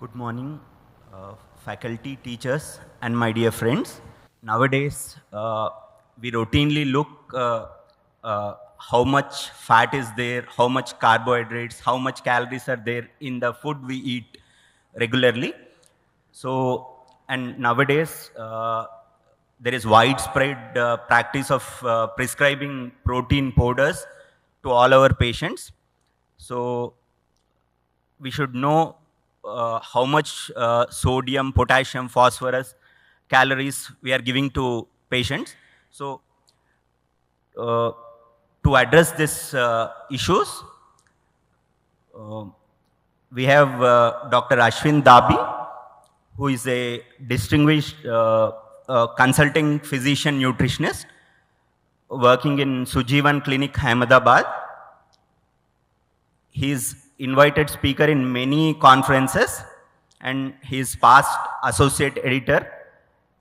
Good morning, faculty, teachers, and my dear friends. Nowadays, we routinely look how much fat is there, how much carbohydrates, how much calories are there in the food we eat regularly. So, and nowadays, there is widespread practice of prescribing protein powders to all our patients. So, we should know how much sodium, potassium, phosphorus, calories we are giving to patients. So, uh, to address these issues, uh, we have Dr. Ashwin Dabhi, who is a distinguished consulting physician nutritionist working in Sujeevan Clinic, Ahmedabad. He is invited speaker in many conferences and he is past associate editor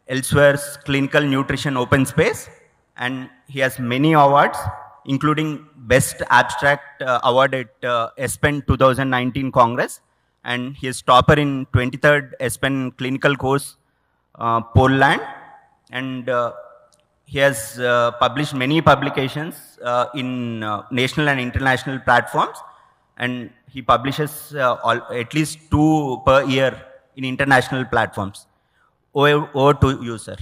elsewhere's clinical nutrition open space, and he has many awards including best abstract award at ESPEN 2019 Congress, and he is topper in 23rd ESPEN clinical course Poland, and he has published many publications in national and international platforms, and he publishes at least 2 per year in international platforms. Over to you, sir.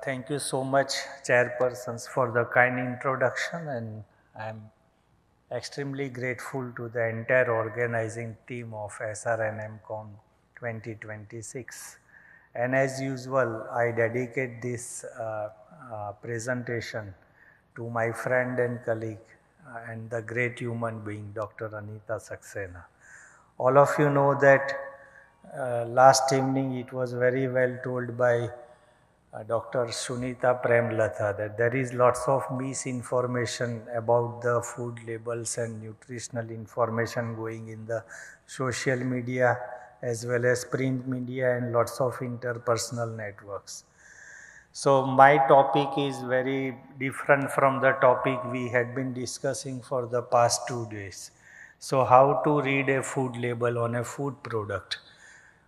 Thank you so much, chairpersons, for the kind introduction, and I'm extremely grateful to the entire organizing team of SRNMCon 2026. And as usual, I dedicate this presentation to my friend and colleague and the great human being, Dr. Anita Saxena. All of you know that last evening it was very well told by Dr. Sunita Premlatha that there is lots of misinformation about the food labels and nutritional information going in the social media as well as print media and lots of interpersonal networks. So my topic is very different from the topic we had been discussing for the past 2 days. So how to read a food label on a food product,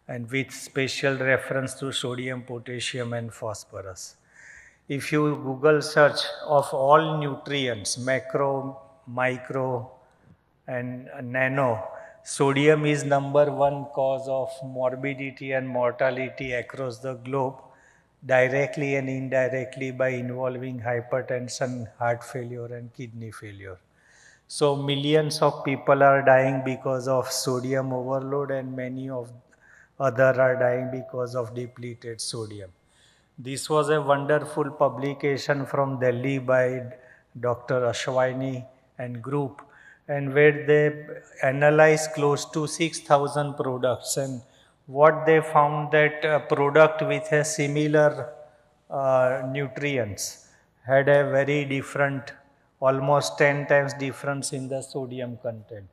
and with special reference to sodium, potassium and phosphorus. If you Google search of all nutrients, macro, micro and nano, sodium is #1 cause of morbidity and mortality across the globe, directly and indirectly by involving hypertension, heart failure and kidney failure. So millions of people are dying because of sodium overload and many of other are dying because of depleted sodium. This was a wonderful publication from Delhi by Dr. Ashwin and group, and where they analyzed close to 6,000 products, and what they found that a product with a similar nutrients had a very different, almost 10 times difference in the sodium content.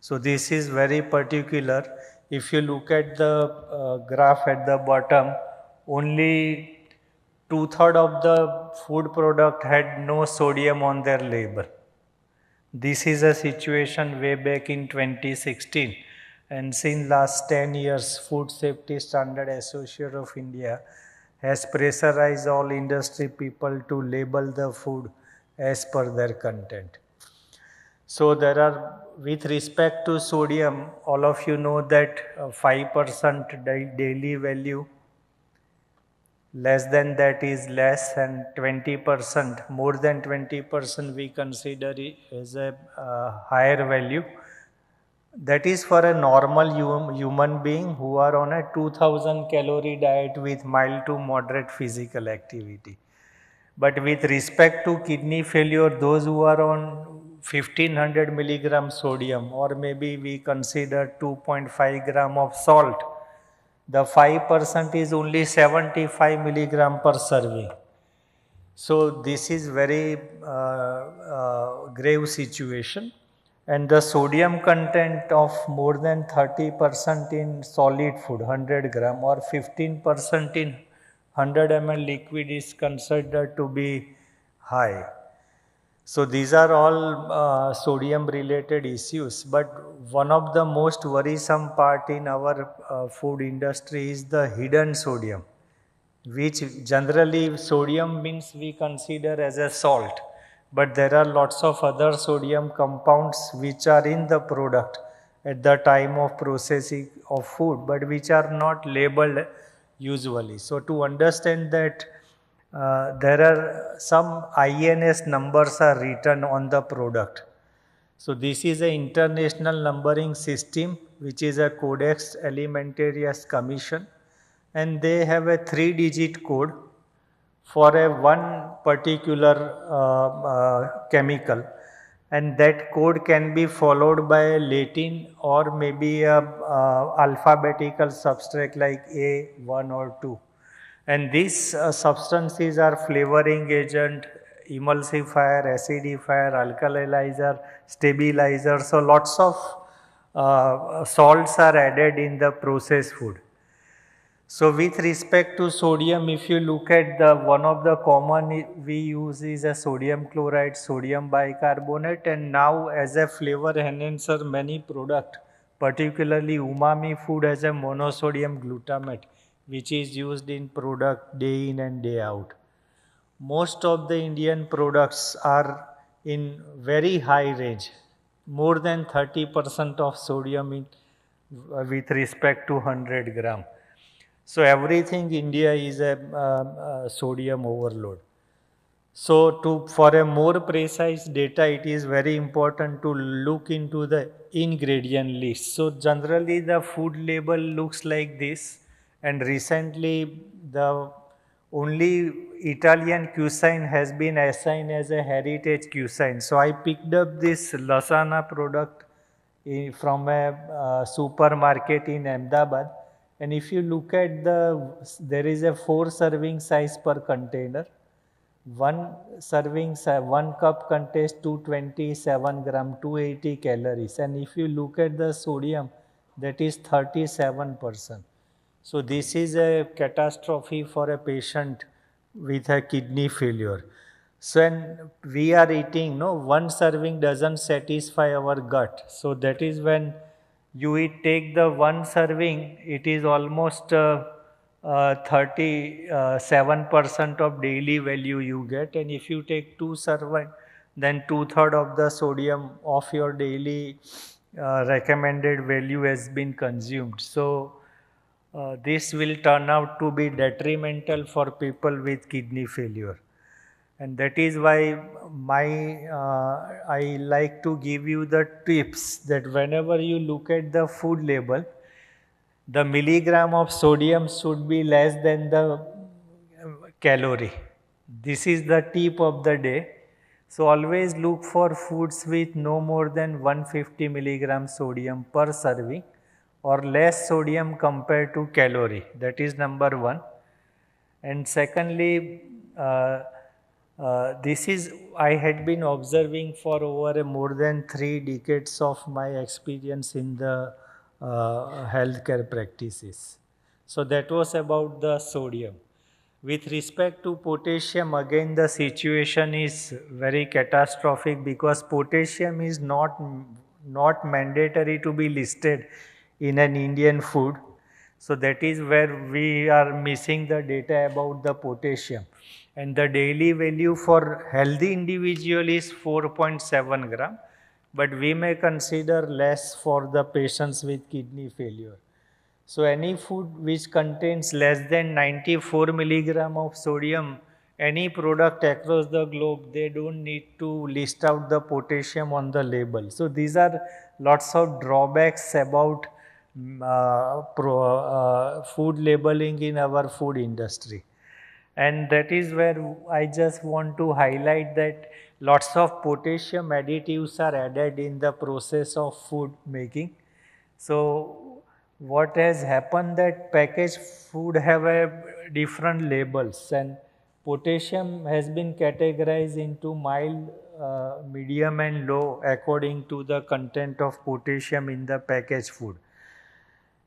So this is very particular. If you look at the graph at the bottom, only 2/3 of the food product had no sodium on their label. This is a situation way back in 2016, and since last 10 years, Food Safety Standard Association of India has pressurized all industry people to label the food as per their content. So there are, with respect to sodium, all of you know that 5% daily value, less than that is less, and 20%, more than 20% we consider it as a higher value. That is for a normal human being who are on a 2000 calorie diet with mild to moderate physical activity. But with respect to kidney failure, those who are on 1500 milligram sodium, or maybe we consider 2.5 gram of salt, the 5% is only 75 milligram per serving. So this is very grave situation, and the sodium content of more than 30% in solid food, 100 gram, or 15% in 100 ml liquid is considered to be high. So these are all sodium related issues, but one of the most worrisome part in our food industry is the hidden sodium, which generally sodium means we consider as a salt, but there are lots of other sodium compounds which are in the product at the time of processing of food, but which are not labeled usually. So to understand that, there are some INS numbers are written on the product. So this is an international numbering system which is a Codex Alimentarius Commission, and they have a 3-digit code for a one particular chemical, and that code can be followed by a Latin or maybe a alphabetical substract like A, 1 or 2. And these substances are flavoring agent, emulsifier, acidifier, alkalizer, stabilizer. So lots of salts are added in the processed food. So with respect to sodium, if you look at the one of the common we use is a sodium chloride, sodium bicarbonate, and now as a flavor enhancer, many product, particularly umami food, has a monosodium glutamate, which is used in product day in and day out. Most of the Indian products are in very high range, more than 30% of sodium in, with respect to 100 gram. So everything India is a sodium overload. So for a more precise data, it is very important to look into the ingredient list. So generally the food label looks like this, and recently the only Italian cuisine has been assigned as a heritage cuisine. So I picked up this lasagna product from a supermarket in Ahmedabad, and if you look at there is a 4 serving size per container. One cup contains 227 gram, 280 calories, and if you look at the sodium, that is 37%. So this is a catastrophe for a patient with a kidney failure. So when we are eating, no, one serving doesn't satisfy our gut. So that is when take the one serving, it is almost 37% of daily value you get, and if you take 2 serving, then 2/3 of the sodium of your daily recommended value has been consumed. So this will turn out to be detrimental for people with kidney failure. And that is why I like to give you the tips that whenever you look at the food label, the milligram of sodium should be less than the calorie. This is the tip of the day. So always look for foods with no more than 150 milligram sodium per serving or less sodium compared to calorie. That is number one. And secondly, this is I had been observing for over more than 3 decades of my experience in the healthcare practices. So that was about the sodium. With respect to potassium, again the situation is very catastrophic because potassium is not mandatory to be listed in an Indian food. So that is where we are missing the data about the potassium. And the daily value for healthy individual is 4.7 gram, but we may consider less for the patients with kidney failure. So any food which contains less than 94 milligram of sodium, any product across the globe, they don't need to list out the potassium on the label. So these are lots of drawbacks about food labeling in our food industry. And that is where I just want to highlight that lots of potassium additives are added in the process of food making. So what has happened that packaged food have a different labels, and potassium has been categorized into mild, medium and low according to the content of potassium in the packaged food.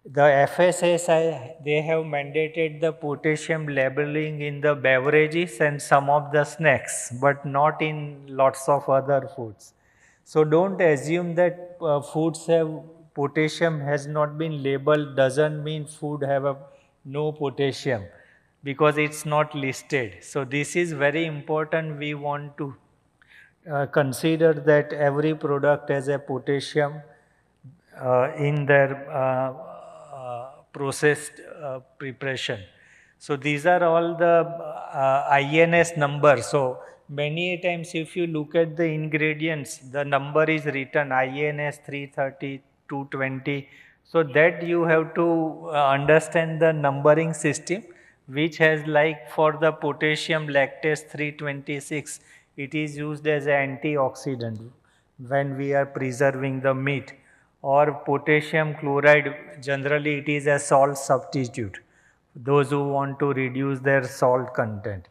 The FSSAI, they have mandated the potassium labeling in the beverages and some of the snacks, but not in lots of other foods. So don't assume that foods have potassium has not been labeled doesn't mean food have a no potassium, because it's not listed. So this is very important. We want to consider that every product has a potassium in their processed preparation. So these are all the INS numbers. So many times if you look at the ingredients, the number is written INS 330, 220. So that you have to understand the numbering system, which has, like for the potassium lactase 326, it is used as an antioxidant when we are preserving the meat, or potassium chloride, generally it is a salt substitute, those who want to reduce their salt content.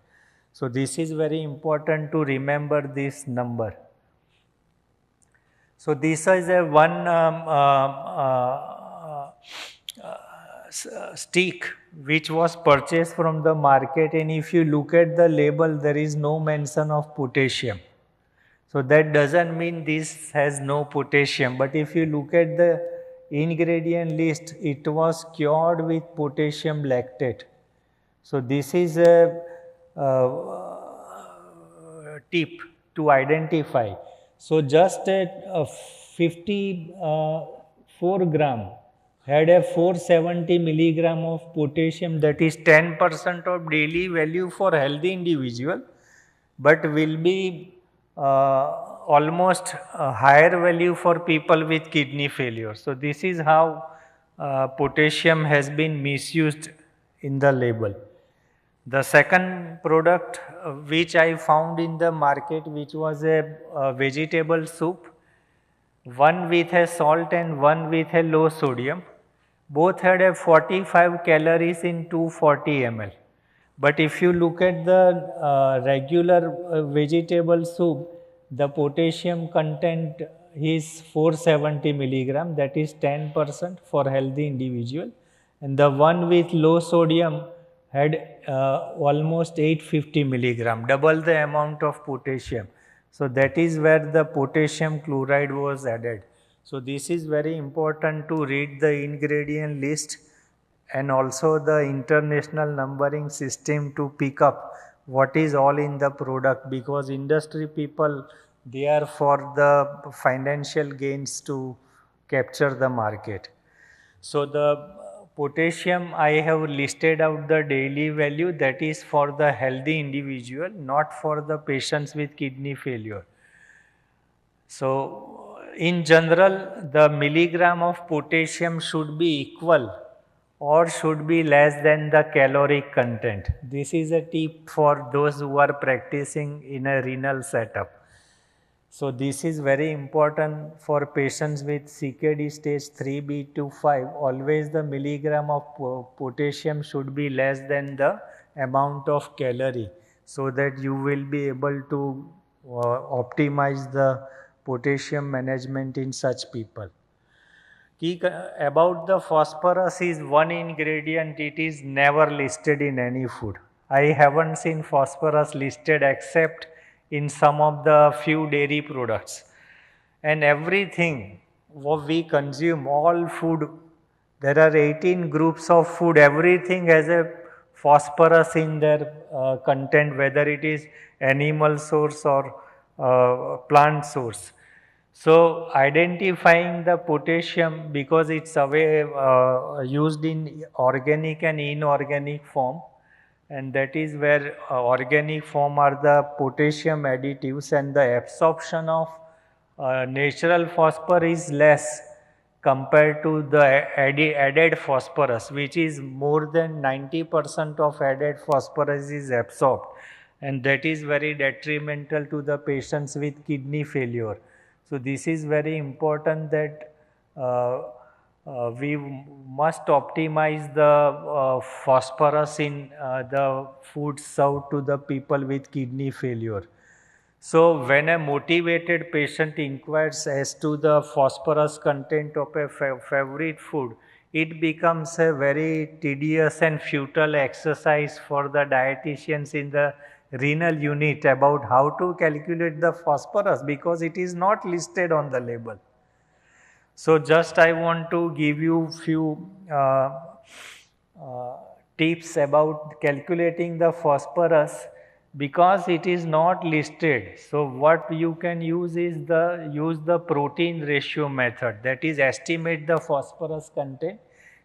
So this is very important to remember this number. So this is a one stick which was purchased from the market, and if you look at the label, there is no mention of potassium. So that doesn't mean this has no potassium, but if you look at the ingredient list, it was cured with potassium lactate. So this is a tip to identify. So just a 54 gram had a 470 milligram of potassium, that is 10% of daily value for healthy individual, but will be almost a higher value for people with kidney failure. So this is how potassium has been misused in the label. The second product which I found in the market, which was a vegetable soup, one with a salt and one with a low sodium. Both had a 45 calories in 240 ml. But if you look at the regular vegetable soup, the potassium content is 470 milligram, that is 10% for healthy individual. And the one with low sodium had almost 850 milligram, double the amount of potassium. So that is where the potassium chloride was added. So this is very important to read the ingredient list and also the international numbering system to pick up what is all in the product, because industry people, they are for the financial gains to capture the market. So the potassium, I have listed out the daily value, that is for the healthy individual, not for the patients with kidney failure. So in general, the milligram of potassium should be equal or should be less than the caloric content. This is a tip for those who are practicing in a renal setup. So this is very important for patients with CKD stage 3B to 5. Always the milligram of potassium should be less than the amount of calorie, so that you will be able to optimize the potassium management in such people. About the phosphorus is one ingredient, it is never listed in any food. I haven't seen phosphorus listed except in some of the few dairy products. And everything what we consume, all food, there are 18 groups of food, everything has a phosphorus in their content, whether it is animal source or plant source. So identifying the potassium, because it's used in organic and inorganic form, and that is where organic form are the potassium additives, and the absorption of natural phosphorus is less compared to the added phosphorus, which is more than 90% of added phosphorus is absorbed, and that is very detrimental to the patients with kidney failure. So this is very important that we must optimize the phosphorus in the food served to the people with kidney failure. So when a motivated patient inquires as to the phosphorus content of a favorite food, it becomes a very tedious and futile exercise for the dietitians in the renal unit about how to calculate the phosphorus, because it is not listed on the label. So just I want to give you few uh, tips about calculating the phosphorus because it is not listed. So what you can use is the protein ratio method, that is estimate the phosphorus content.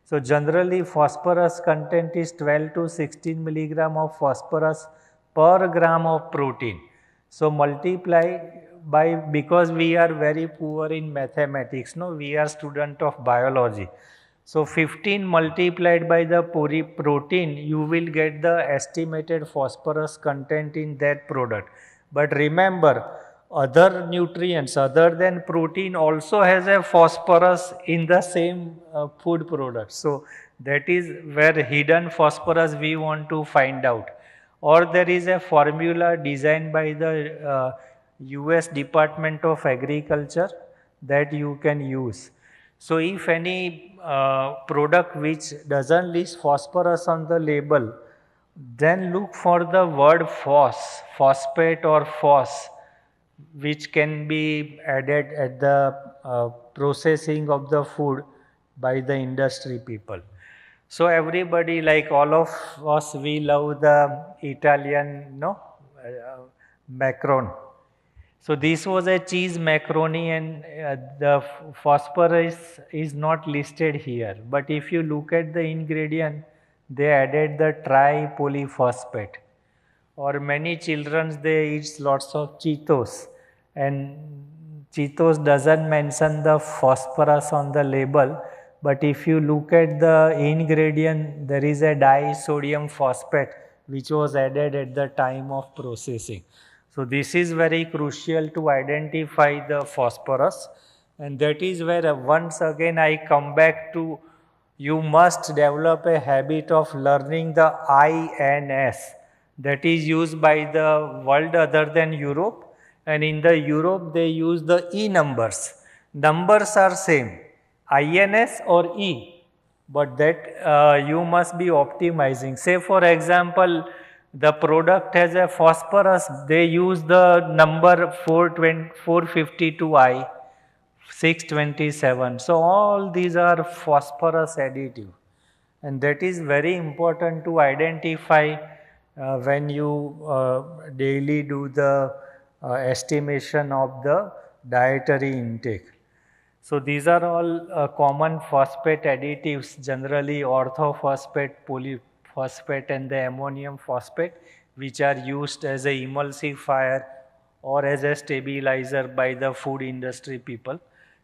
So generally phosphorus content is 12 to 16 milligram of phosphorus per gram of protein. So multiply by, because we are very poor in mathematics, no, we are student of biology. So 15 multiplied by the protein, you will get the estimated phosphorus content in that product. But remember, other nutrients other than protein also has a phosphorus in the same food product. So that is where hidden phosphorus we want to find out. Or there is a formula designed by the US Department of Agriculture that you can use. So if any product which doesn't list phosphorus on the label, then look for the word phosphate or phos, which can be added at the processing of the food by the industry people. So everybody, like all of us, we love the Italian, no, macaron. So this was a cheese macaroni, and the phosphorus is not listed here. But if you look at the ingredient, they added the tripolyphosphate. Or many children, they eat lots of Cheetos, and Cheetos doesn't mention the phosphorus on the label. But if you look at the ingredient, there is a disodium phosphate which was added at the time of processing. So this is very crucial to identify the phosphorus, and that is where once again I come back to, you must develop a habit of learning the INS that is used by the world other than Europe, and in the Europe they use the E numbers. Numbers are same, INS or E, but that you must be optimizing. Say for example, the product has a phosphorus, they use the number 452I, 627. So all these are phosphorus additive, and that is very important to identify when you daily do the estimation of the dietary intake. So these are all common phosphate additives, generally orthophosphate, polyphosphate and the ammonium phosphate, which are used as a emulsifier or as a stabilizer by the food industry people.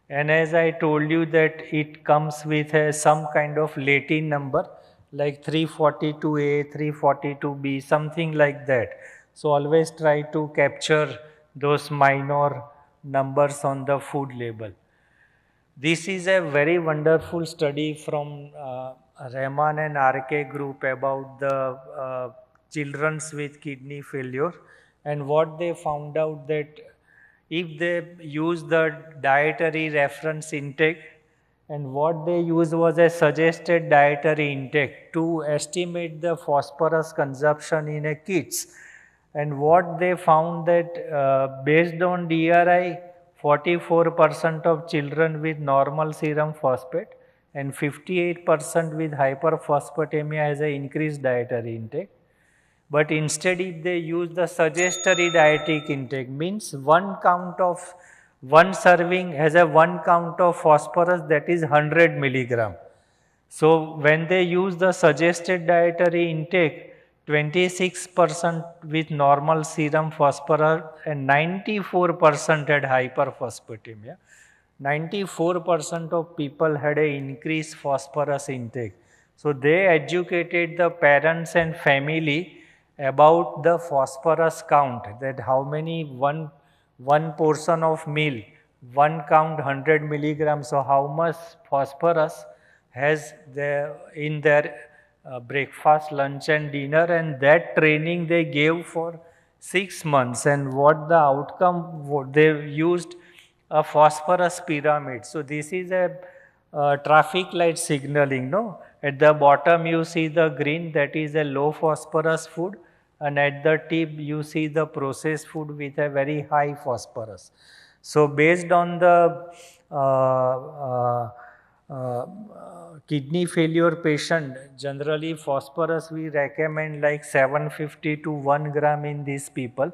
And as I told you that it comes with some kind of Latin number like 342A, 342B, something like that. So always try to capture those minor numbers on the food label. This is a very wonderful study from Rahman and RK group about the children with kidney failure, and what they found out that if they use the dietary reference intake, and what they used was a suggested dietary intake to estimate the phosphorus consumption in a kids, and what they found that based on DRI, 44% of children with normal serum phosphate and 58% with hyperphosphatemia has an increased dietary intake. But instead if they use the suggested dietetic intake, means one serving has a 1 count of phosphorus, that is 100 milligram. So when they use the suggested dietary intake, 26% with normal serum phosphorus and 94% had hyperphosphatemia. 94% of people had an increased phosphorus intake. So they educated the parents and family about the phosphorus count, that how many one portion of meal, one count 100 milligrams, so how much phosphorus has in their breakfast, lunch and dinner, and that training they gave for 6 months, and what the outcome, what they used a phosphorus pyramid. So this is a traffic light signaling, no? At the bottom you see the green, that is a low phosphorus food, and at the tip you see the processed food with a very high phosphorus. So based on the kidney failure patient, generally phosphorus we recommend like 750 to 1 gram in these people.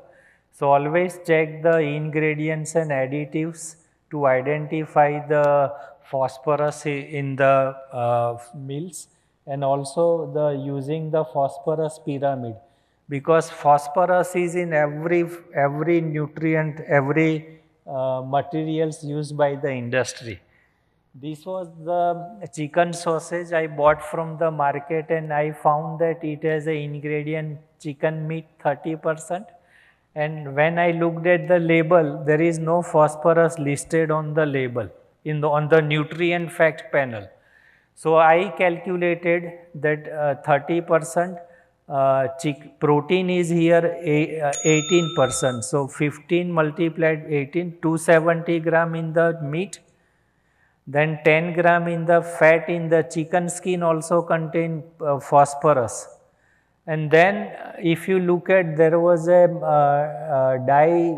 So always check the ingredients and additives to identify the phosphorus in the meals, and also the using the phosphorus pyramid, because phosphorus is in every nutrient, every materials used by the industry. This was the chicken sausage I bought from the market, and I found that it has a ingredient chicken meat 30%. And when I looked at the label, there is no phosphorus listed on the label on the nutrient fact panel. So I calculated that 30% protein is here 18%. So 15 multiplied 18, 270 gram in the meat, then 10 gram in the fat in the chicken skin also contain phosphorus. And then if you look at, there was a di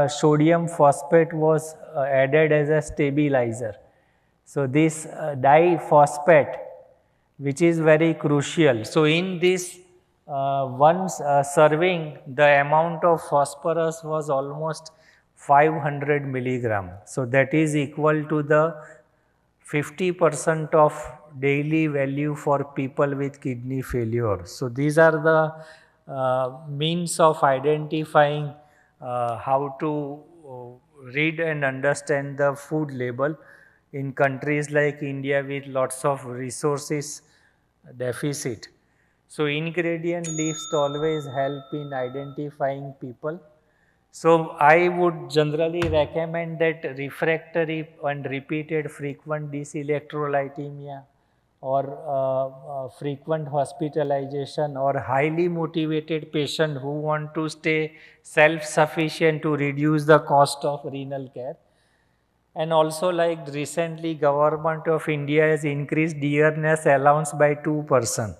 sodium phosphate was added as a stabilizer. So this diphosphate, which is very crucial. So in this one serving, the amount of phosphorus was almost 500 milligram. So that is equal to the 50% of daily value for people with kidney failure. So these are the means of identifying how to read and understand the food label in countries like India with lots of resources deficit. So ingredient lists always help in identifying people. So I would generally recommend that refractory and repeated frequent dyselectrolytemia, or frequent hospitalization, or highly motivated patient who want to stay self-sufficient to reduce the cost of renal care. And also, like recently government of India has increased dearness allowance by 2%.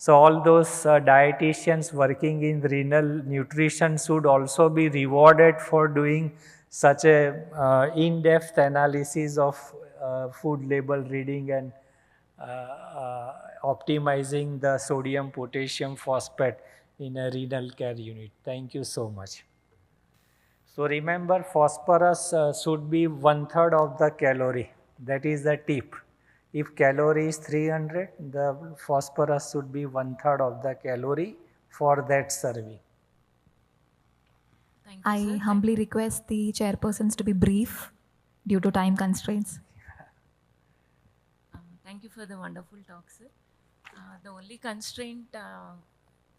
So all those dietitians working in renal nutrition should also be rewarded for doing such a in-depth analysis of food label reading and optimizing the sodium potassium phosphate in a renal care unit. Thank you so much. So remember, phosphorus should be 1/3 of the calorie. That is the tip. If calorie is 300, the phosphorus should be 1/3 of the calorie for that serving. Thank you, I sir. humbly request the chairpersons to be brief due to time constraints. Thank you for the wonderful talk, sir. The only constraint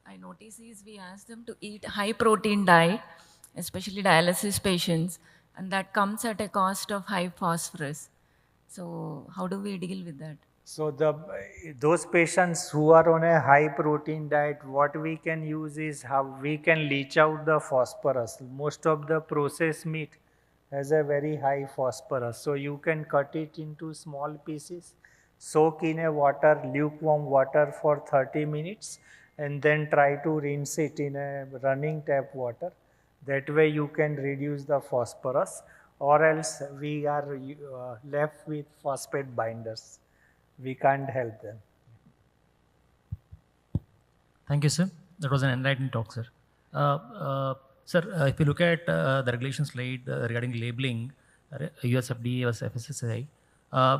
I notice is we ask them to eat high protein diet, especially dialysis patients, and that comes at a cost of high phosphorus. So how do we deal with that? So those patients who are on a high protein diet, what we can use is how we can leach out the phosphorus. Most of the processed meat has a very high phosphorus. So you can cut it into small pieces, soak in a lukewarm water for 30 minutes, and then try to rinse it in a running tap water. That way you can reduce the phosphorus, or else we are left with phosphate binders. We can't help them. Thank you, sir. That was an enlightening talk, sir. Sir, if you look at the regulation slide regarding labeling, USFDA versus FSSAI,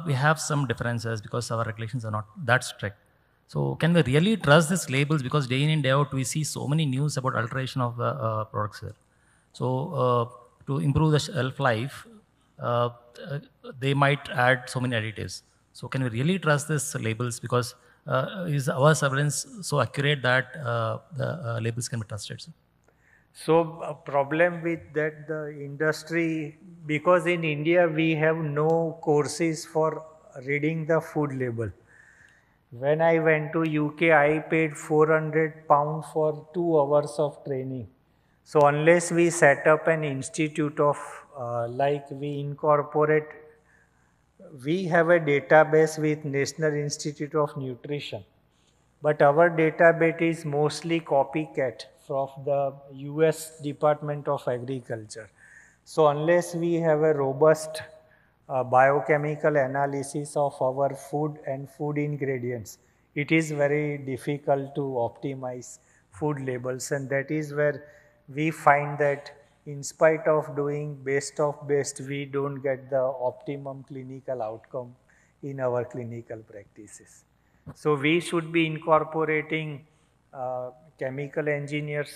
we have some differences because our regulations are not that strict. So can we really trust these labels? Because day in and day out, we see so many news about alteration of the products here. So to improve the shelf life, they might add so many additives. So can we really trust these labels? Because is our surveillance so accurate that the labels can be trusted? Sir? So a problem with that, the industry, because in India we have no courses for reading the food label. When I went to UK, I paid £400 for 2 hours of training. So unless we set up an institute of we have a database with National Institute of Nutrition, but our database is mostly copycat from the US Department of Agriculture. So unless we have a robust biochemical analysis of our food and food ingredients, it is very difficult to optimize food labels, and that is where we find that in spite of doing best of best, we don't get the optimum clinical outcome in our clinical practices. So we should be incorporating chemical engineers,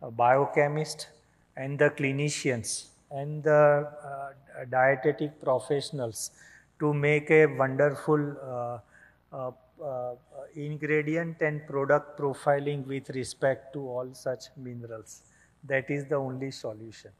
biochemists, and the clinicians and the dietetic professionals to make a wonderful uh, uh, ingredient and product profiling with respect to all such minerals. That is the only solution.